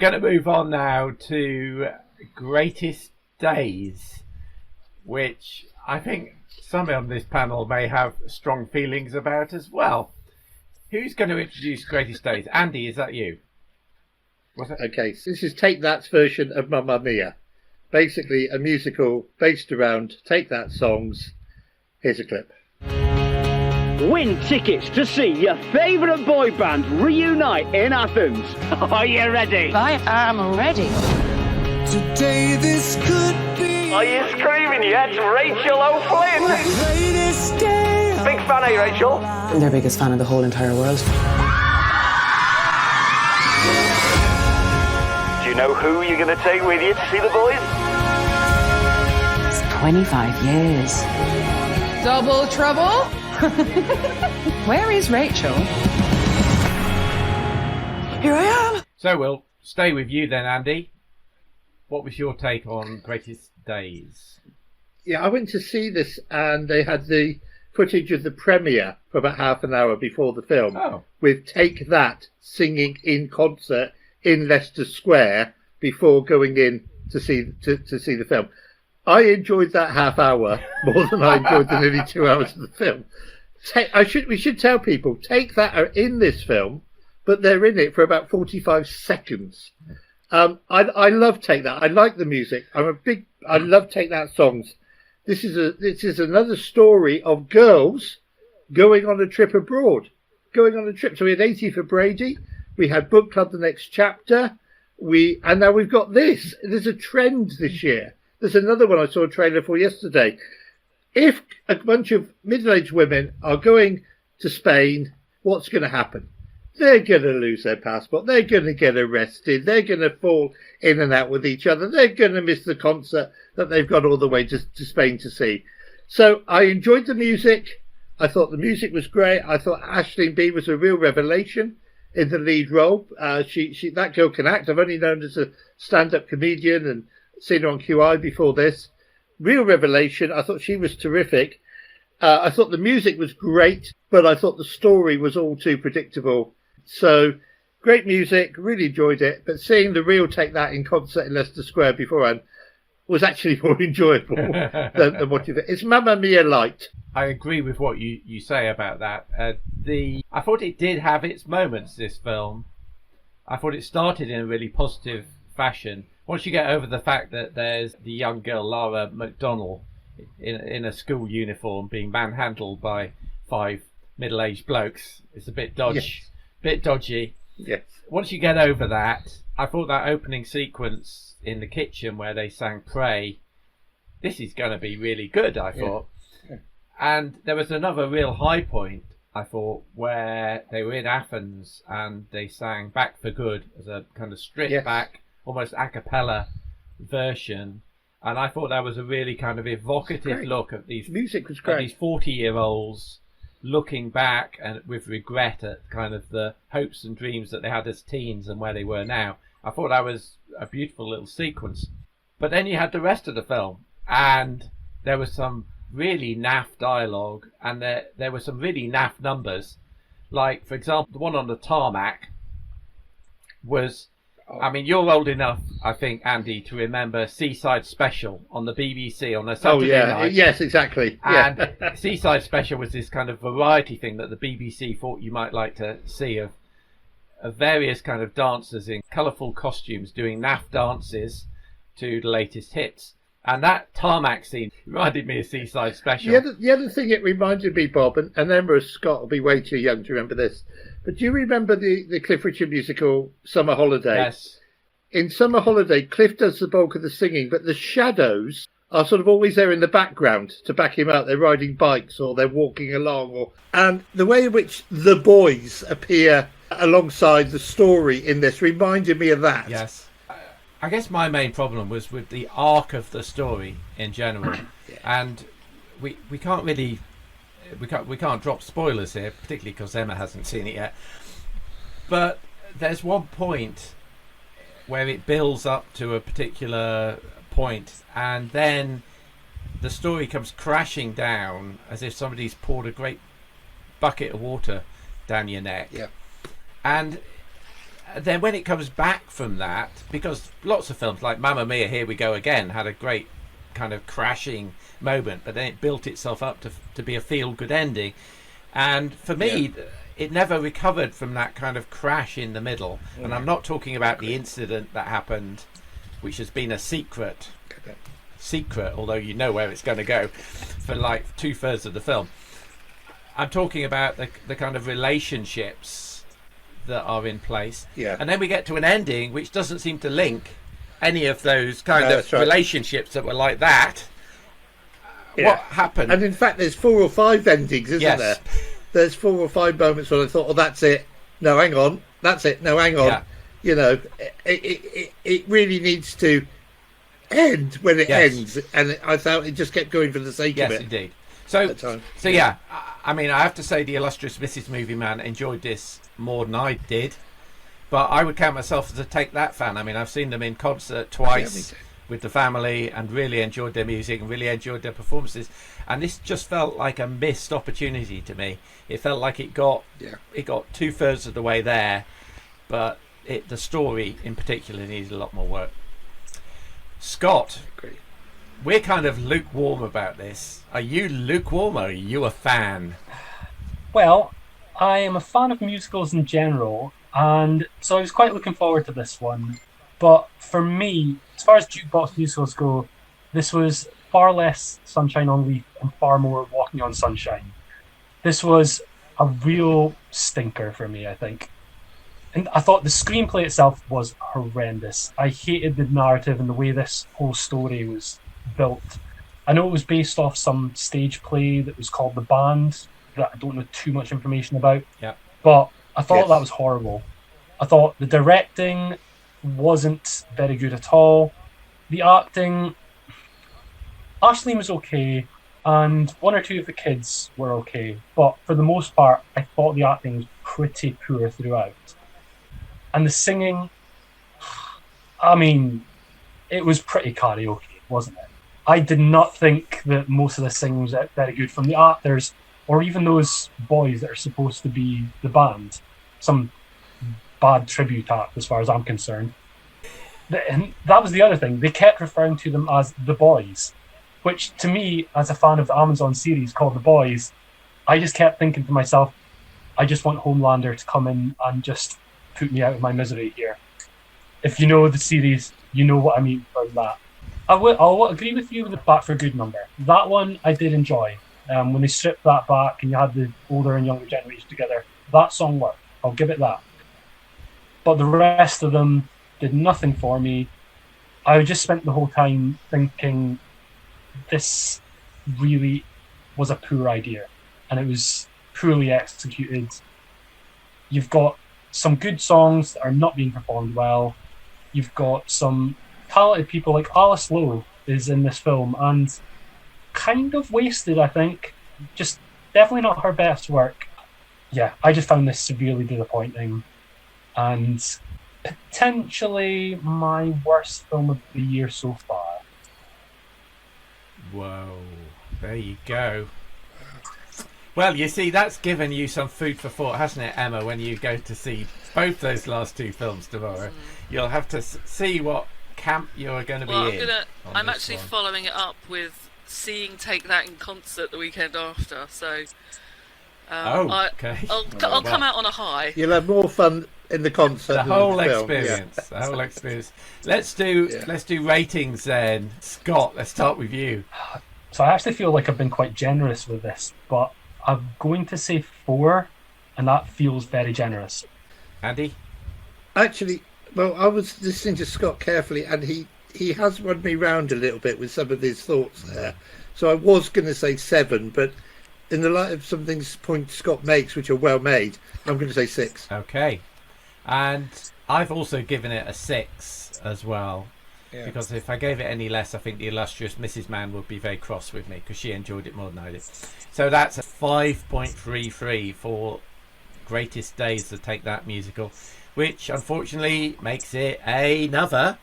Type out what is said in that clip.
going to move on now to Greatest Days, which I think some on this panel may have strong feelings about as well. Who's going to introduce Greatest Days? Andy, is that you? Okay, so this is Take That's version of Mamma Mia. Basically a musical based around Take That songs. Here's a clip. Win tickets to see your favourite boy band reunite in Athens. Are you ready? I am ready. Today this could be. Are you screaming yet, Rachel O'Flynn? Greatest day. Big fan, eh, Rachel? I'm their biggest fan in the whole entire world. Do you know who you're going to take with you to see the boys? It's 25 years. Double trouble? Where is Rachel? Here I am. So we'll stay with you then, Andy. What was your take on Greatest Days? Yeah, I went to see this and they had the footage of the premiere for about half an hour before the film with Take That singing in concert in Leicester Square before going in to see the film. I enjoyed that half hour more than I enjoyed the nearly 2 hours of the film. We should tell people, Take That are in this film, but they're in it for about 45 seconds. I love Take That. I like the music. I love Take That songs. This is another story of girls going on a trip abroad, So we had 80 for Brady. We had Book Club The Next Chapter. And now we've got this. There's a trend this year. There's another one I saw a trailer for yesterday. If a bunch of middle-aged women are going to Spain, what's going to happen? They're going to lose their passport. They're going to get arrested. They're going to fall in and out with each other. They're going to miss the concert that they've got all the way to Spain to see. So I enjoyed the music. I thought the music was great. I thought Aisling Bea was a real revelation in the lead role. That girl can act. I've only known her as a stand-up comedian and seen her on QI before this. Real revelation. I thought she was terrific. I thought the music was great, but I thought the story was all too predictable. So, great music, really enjoyed it. But seeing the real Take That in concert in Leicester Square beforehand was actually more enjoyable than what you've... It's Mamma Mia light. I agree with what you say about that. I thought it did have its moments, this film. I thought it started in a really positive fashion. Once you get over the fact that there's the young girl, Lara McDonnell, in a school uniform being manhandled by 5 middle-aged blokes, it's a bit dodgy. Yes. Once you get over that, I thought that opening sequence in the kitchen where they sang Pray, this is going to be really good, I thought. Yeah. And there was another real high point, I thought, where they were in Athens and they sang Back for Good as a kind of stripped back, almost a cappella version. And I thought that was a really kind of evocative look at these music was great. At these 40-year-olds looking back and with regret at kind of the hopes and dreams that they had as teens and where they were now. I thought that was a beautiful little sequence. But then you had the rest of the film, and there was some really naff dialogue, and there were some really naff numbers. Like, for example, the one on the tarmac was... I mean, you're old enough, I think, Andy, to remember Seaside Special on the BBC on a Saturday night. Yes, exactly. And Seaside Special was this kind of variety thing that the BBC thought you might like to see of various kind of dancers in colourful costumes doing naff dances to the latest hits. And that tarmac scene reminded me of Seaside Special. The other thing it reminded me, Bob, and Emma Scott will be way too young to remember this, but do you remember the Cliff Richard musical Summer Holiday? Yes. In Summer Holiday, Cliff does the bulk of the singing, but the shadows are sort of always there in the background to back him up. They're riding bikes or they're walking along. And the way in which the boys appear alongside the story in this reminded me of that. Yes. I guess my main problem was with the arc of the story in general. And we can't really... We can't drop spoilers here, particularly because Emma hasn't seen it yet. But there's one point where it builds up to a particular point, and then the story comes crashing down as if somebody's poured a great bucket of water down your neck. Yeah. And then when it comes back from that, because lots of films like Mamma Mia, Here We Go Again had a great kind of crashing moment, but then it built itself up to be a feel-good ending. And for me, it never recovered from that kind of crash in the middle. And I'm not talking about the incident that happened, which has been a secret, although you know where it's going to go, for like 2/3 of the film. I'm talking about the kind of relationships that are in place. Yeah. And then we get to an ending which doesn't seem to link any of those kind of relationships that were like that. What happened? And in fact, there's 4 or 5 endings, isn't there? There's 4 or 5 moments where I thought, oh, that's it. No, hang on. That's it. No, hang on. Yeah. You know, it really needs to end when it ends. And I thought it just kept going for the sake of it. Yes, indeed. So yeah, I mean, I have to say the illustrious Mrs. Movie Man enjoyed this more than I did. But I would count myself as a Take That fan. I mean, I've seen them in concert twice with the family and really enjoyed their music and really enjoyed their performances. And this just felt like a missed opportunity to me. It felt like it got 2/3 of the way there, but the story in particular needed a lot more work. Scott, we're kind of lukewarm about this. Are you lukewarm or are you a fan? Well, I am a fan of musicals in general, and so I was quite looking forward to this one. But for me, as far as jukebox musicals go, this was far less Sunshine on Leith and far more Walking on Sunshine. This was a real stinker for me, I think. And I thought the screenplay itself was horrendous. I hated the narrative and the way this whole story was built. I know it was based off some stage play that was called The Band, that I don't know too much information about. Yeah. But I thought that was horrible. I thought the directing wasn't very good at all. The acting, Aisling was okay, and 1 or 2 of the kids were okay. But for the most part, I thought the acting was pretty poor throughout. And the singing, I mean, it was pretty karaoke, wasn't it? I did not think that most of the singing was very good from the actors, or even those boys that are supposed to be the band. Some bad tribute act, as far as I'm concerned. And that was the other thing. They kept referring to them as the boys, which to me, as a fan of the Amazon series called The Boys, I just kept thinking to myself, I just want Homelander to come in and just put me out of my misery here. If you know the series, you know what I mean by that. I'll agree with you with the Back for Good number. That one I did enjoy. When they stripped that back and you had the older and younger generation together, that song worked. I'll give it that. But the rest of them did nothing for me. I just spent the whole time thinking this really was a poor idea and it was poorly executed. You've got some good songs that are not being performed well. You've got some talented people like Alice Lowe is in this film and kind of wasted, I think. Just definitely not her best work. Yeah, I just found this severely disappointing and potentially my worst film of the year so far. Whoa, there you go. Well, you see, that's given you some food for thought, hasn't it, Emma, when you go to see both those last 2 films tomorrow? You'll have to see what camp you're going to be in. I'm actually following it up with seeing Take That in concert the weekend after, so I'll come out on a high. You'll have more fun in the concert. The whole experience. Yeah. The whole experience. Let's do ratings then. Scott, let's start with you. So I actually feel like I've been quite generous with this, but I'm going to say 4, and that feels very generous. Andy? Actually, well, I was listening to Scott carefully, and he has run me round a little bit with some of his thoughts there. So I was going to say 7, but in the light of some things points Scott makes, which are well made, I'm going to say 6. Okay. And I've also given it a 6 as well. Yeah. Because if I gave it any less, I think the illustrious Mrs. Mann would be very cross with me because she enjoyed it more than I did. So that's a 5.33 for Greatest Days to Take That musical, which unfortunately makes it another